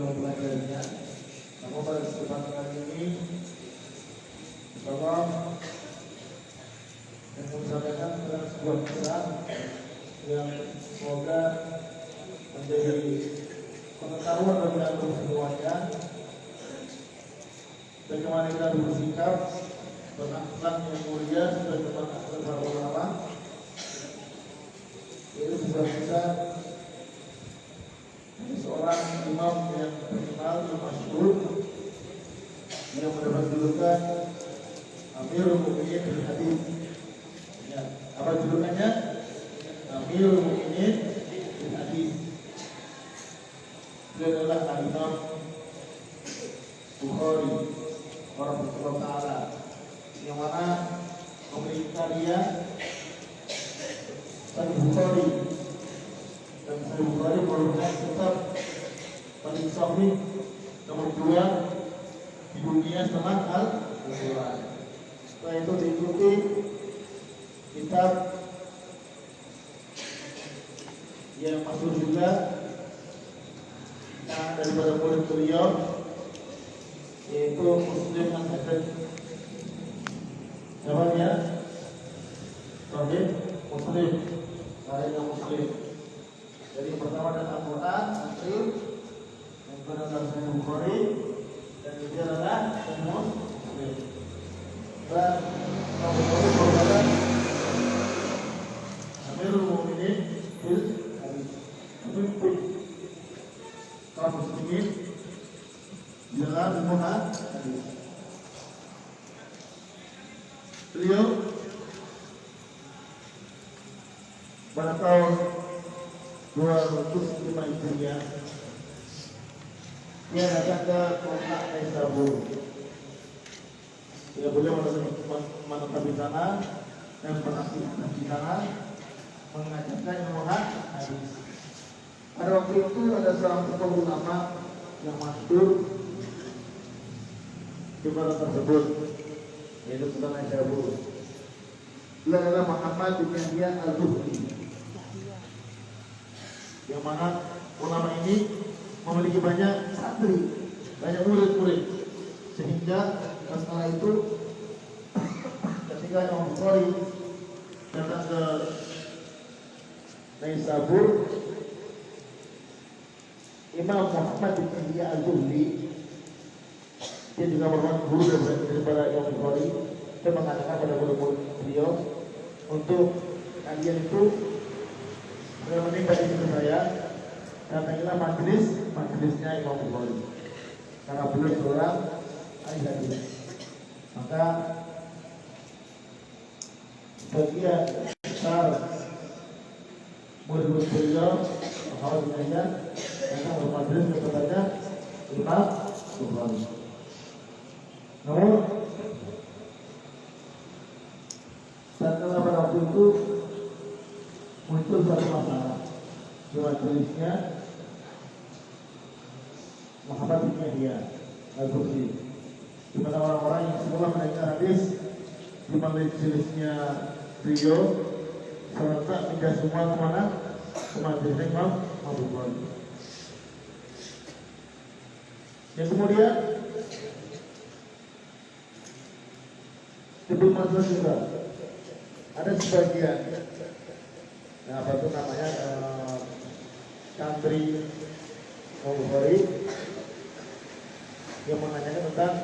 mempelajarinya. Namun pada kesempatan kali ini, insyaallah yang menyampaikan adalah sebuah pesan yang semoga menjadi pengetahuan bagi antum semuanya. Bagaimana kita bersikap berakhlak yang mulia sebagaimana akhlak para ulama. Itu juga bisa seorang imam yang terkenal, yang masyhur, yang mendapat julukan Amirul Mukminin fil Hadits. Ya, apa julukannya? Amirul Mukminin fil Hadits. Dia adalah Imam Bukhari rahimahullah taala, yang mana memiliki karya Sahih Bukhari. Dan Sahih Bukhari merupakan kitab paling sahih nomor 2 di dunia setelah Al-Quran. Setelah itu diikuti kitab yang masyhur juga daripada murid beliau, yaitu Muslim Al-Hasan. Namanya Sahih Muslim, Sahih Muslim. Jadi pertama adalah Al-Quran, yang kedua adalah Sahih Bukhari, dan ketiga adalah Sahih Muslim. Dan Sahih Bukhari merupakan Amirul Mukminin fil Hadits, pemimpin kaum muslimin dalam ilmu hadis. Beliau pada tahun 205 Hijriah dia datang ke kota Naisabur. Dia beliau menetap di sana dan beraktivitas di sana, mengajarkan ilmu hadis. Pada waktu itu ada seorang tokoh ulama yang masyhur di kota tersebut, yaitu kota Naisabur. Dia adalah Muhammad bin Yahya Al-Zuhri, yang mana ulama ini memiliki banyak santri, banyak murid-murid, sehingga setelah itu ketika Imam Bukhari datang ke Naisabur, Imam Muhammad bin Yahya Al-Zuhri, dia juga merupakan guru daripada Imam Bukhari, dan mengatakan pada murid-murid beliau untuk kalian itu menimba ilmu saya, datangilah majelisnya Imam Bukhari, karena beliau seorang ahli hadis. Maka sebagian besar murid-murid beliau alhamdulillah datang ke majelis kepadanya Imam Bukhari. Namun setelah pada waktu itu muncul suatu masalah di majelisnya Muhammad bin Yahya Al-Zuhri, di mana orang-orang yang semula mendengar hadis di majelisnya beliau serentak pindah semua kemana? Ke majelisnya Imam Bukhari. Yang kemudian sebelum masuk juga ada sebagian, apa itu namanya, santri Imam Bukhari yang menanyakan tentang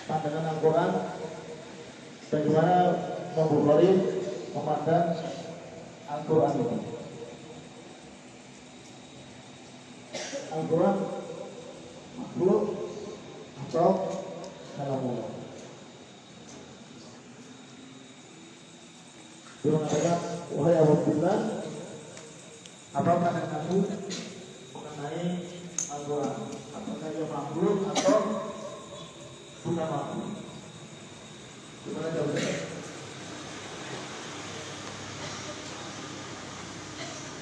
pandangan Al-Quran, bagaimana Imam Bukhari memandang Al-Quran ini. Al-Quran makhluk atau kalamullah. Dia mengatakan, wahai Abu Bilal, apa pandangan kamu mengenai Al-Quran? Apakah dia makhluk atau bukan makhluk? Gimana jawabnya?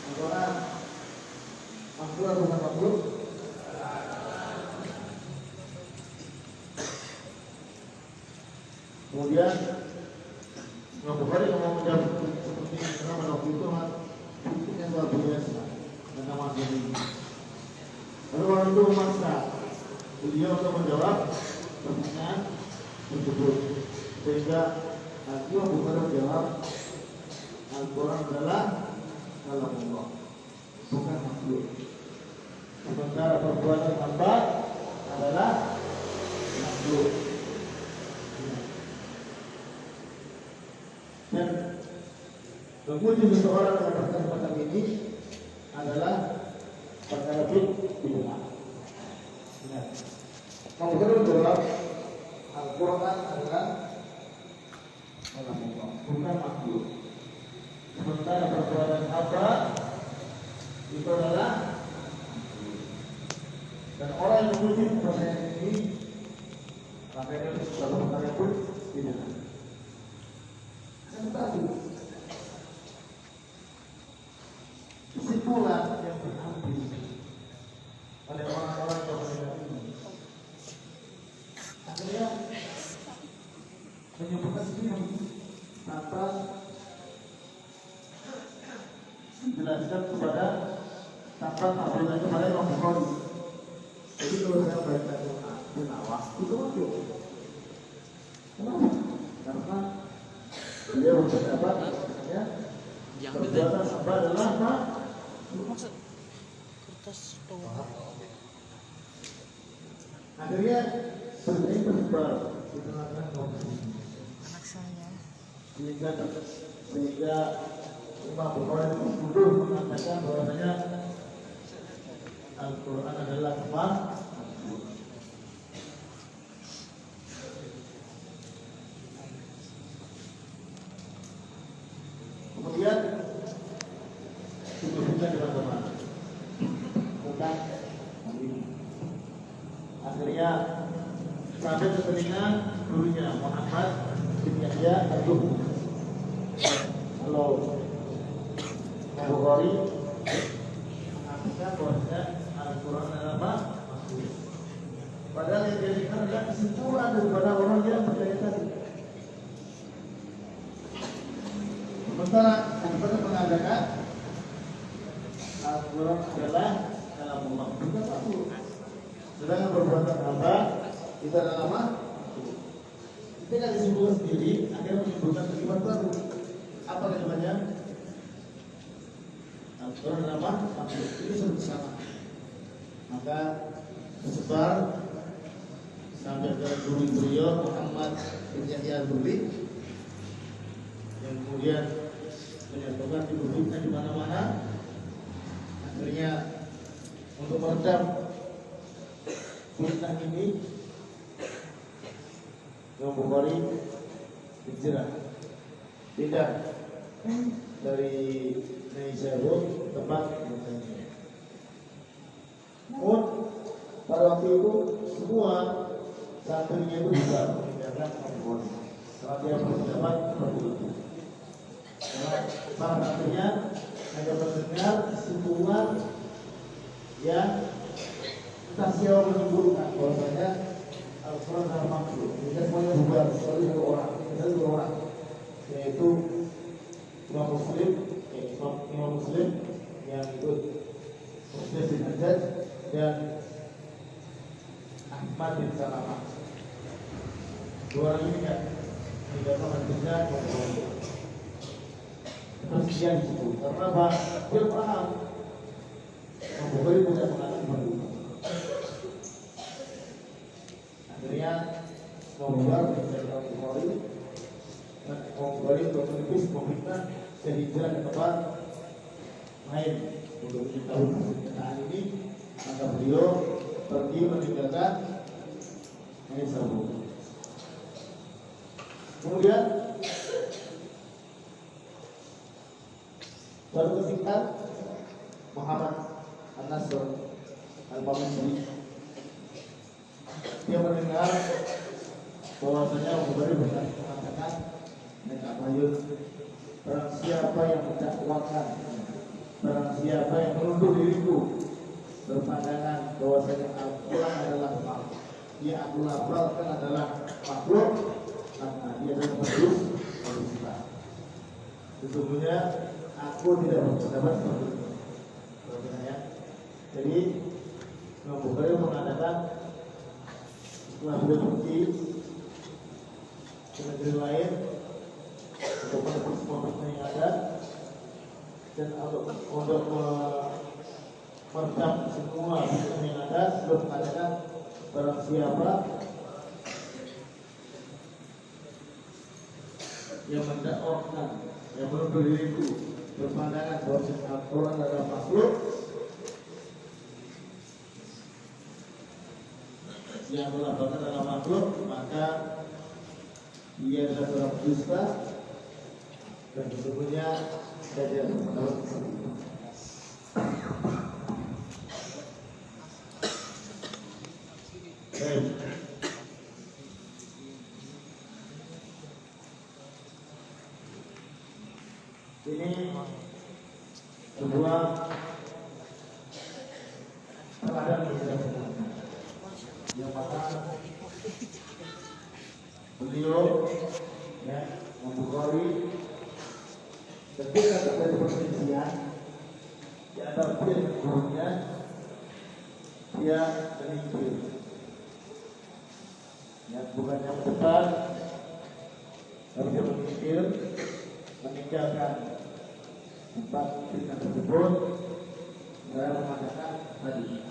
Al-Quran makhluk atau bukan makhluk? Kemudian Imam Bukhari mau menjawab seperti ini, karena pada waktu itu buktinya luar biasa dan nama ini. beliau untuk menjawab pertanyaan tersebut. Sehingga nanti bukan menjawab Al-Quran adalah kalam Allah, bukan makhluk. Sementara perbuatan hamba adalah makhluk. Dan memuji seseorang dengan perkara ini adalah perkara bid'ah. Kalau menjawab Al-Quran adalah kalam Allah, bukan makhluk. Sementara perbuatan hamba itu adalah, dan orang yang memuji perkara ini maka itu suatu perkara pun tidak. Tetapi kesimpulan yang diambil oleh orang-orang yang mendengar ini akhirnya menyebutkan sendiri tanpa dijelaskan kepada tanpa tampilkan kepada Imam Bukhari. Jadi kalau saya baca tilawah itu masuk. Kenapa? Karena beliau berpendapat ya perbuatan hamba adalah apa? Akhirnya sebenarnya bersebar di tengah-tengah kaum muslimin. Sehingga Imam Bukhari itu mengatakan bahwasanya Al-Quran adalah makhluk. Kemudian kita teman-teman tentang ini. Akhirnya sampai ke telinga gurunya Muhammad bin Yahya Al-Zuhri. Kalau Bukhari mengatakan bahwa Al-Quran adalah makhluk. Padahal yang dijadikan adalah kesimpulan daripada orang yang percaya tadi. Sementara Al-Quran mengatakan Al-Quran adalah kalam Allah, bukan makhluk. Sedangkan perbuatan hamba itu adalah makhluk. Ketika disimpulkan sendiri, akhirnya menimbulkan kalimat baru. Apa kalimatnya? Al-Quran adalah makhluk. Ini sudah sama. Maka tersebar sampai ke guru beliau Muhammad bin Yahya Al-Zuhri yang kemudian menyatakan dibuktikan di mana-mana. Akhirnya untuk meredam fitnah ini Imam Bukhari hijrah tidak dari Naisabur tempat bertanya. Namun pada waktu itu semua santrinya itu juga meninggalkan Imam Bukhari setelah dia berpendapat seperti itu. Karena para santrinya hanya mendengar kesimpulan yang entah siapa menyimpulkan bahwasanya Al-Quran adalah makhluk. Kita semuanya bubar kecuali satu orang, yaitu Imam Muslim yang ikut Muslim bin Hajjaj dan Ahmad bin Salamah. Dua orang ini kan meninggalkan hadisnya tersekian di situ. Karena apa? Dia paham Imam Bukhari tidak mengatakan begitu. Akhirnya Imam Bukhari untuk menepis memfitnah dan hijrah ke tempat lain untuk mengetahui kenyataan ini. Maka beliau pergi meninggalkan Naisabur. Kemudian baru ketika Muhammad An-Nasr Al-Mamusi dia mendengar bahwasanya Bukhari mengatakan dengan ayat barang siapa yang mendakwakan, barang siapa yang menuduh diriku berpandangan bahwasanya Al-Quran adalah makhluk, dia aku lafalkan adalah makhluk, karena dia adalah penduduk manusia. Sesungguhnya aku tidak berpendapat seperti itu. Jadi Imam Bukhari mengatakan setelah sudah pergi ke negeri lain untuk menebus semua dosa yang ada dan untuk meredam semua dosa yang ada sebelum mengatakan barang siapa yang mendakwakan yang menuduh diriku berpandangan bahwa Al-Quran adalah makhluk yang melafalkan adalah makhluk, maka dia adalah seorang dusta dan sesungguhnya saja menurut ini sebuah teladan yang mana beliau ya Bukhari ketika terjadi perselisihan di antara dia dengan gurunya, dia menyingkir ya, bukannya mendebat tapi dia menyingkir, meninggalkan tempat fitnah tersebut dan mengatakan tadi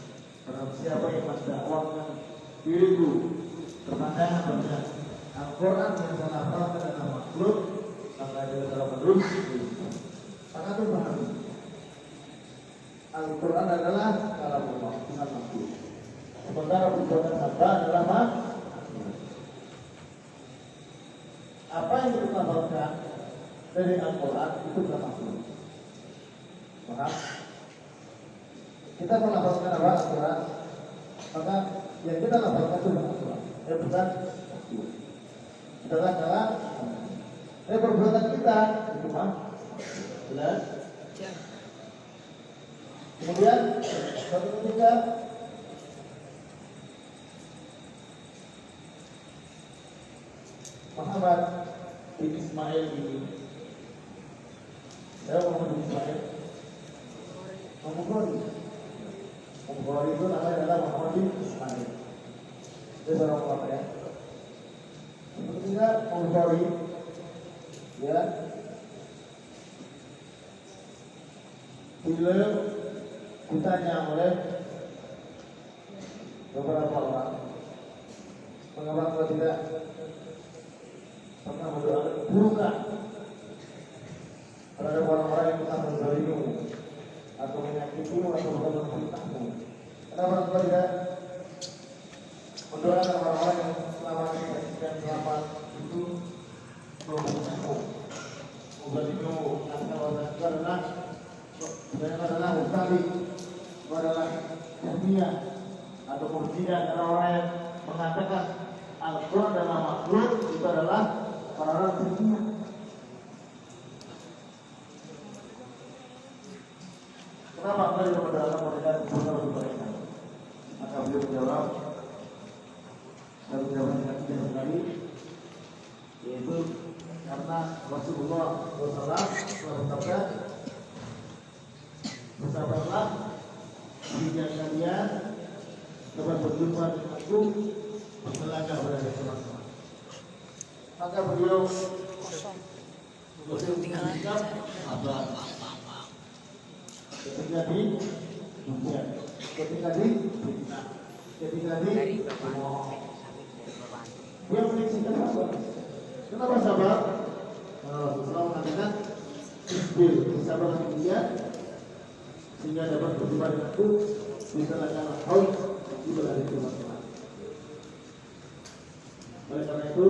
barang siapa yang mendakwakan diriku berpandangan bahwa Al-Quran yang saya lafalkan adalah makhluk, maka dia telah merugi. Sangat memahami Al-Quran adalah kalam Allah, bukan makhluk. Sementara perbuatan hamba adalah makhluk. Apa yang kita lafalkan dari Al-Quran itu adalah makhluk. Paham? Kita melafalkan apa Al-Quran, maka yang kita lafalkan itu adalah Al-Quran. Bukan adalah kalam. Perbuatan kita itu mah jelas. Kemudian suatu ketika Muhammad bin Ismail ini, saya Muhammad bin Ismail, Bukhari itu namanya adalah Muhammad bin Ismail. Dia seorang ulama ya. Ketika Bukhari ya beliau ditanya oleh beberapa orang, mengapa kau tidak pernah mendoakan keburukan terhadap orang-orang yang telah menzalimimu atau menyakitimu atau memfitnahmu? Kenapa kau tidak mendoakan orang-orang yang selama ini dan selamat itu memfitnahmu, menzalimimu? Karena adalah mustahil, adalah ilmiah atau murjiah, karena orang yang mengatakan Al-Quran adalah makhluk itu adalah orang-orang ilmiah. Kenapa anda tidak mendalam mereka benar mereka? Maka beliau menjawab, dengan sekali, yaitu karena Rasulullah SAW bersabda, bersabarlah hingga kalian dapat berjumpa dengan aku berselangkah pada hari kiamat. Maka beliau bersikap sabar ketika di ujian, ketika di fitnah, ketika di dia menyaksikan sabar. Kenapa sabar? Rasulullah mengatakan bersabarlah dia sehingga dapat berjumpa denganku di tengah-tengah haud di hari kiamat. Oleh karena itu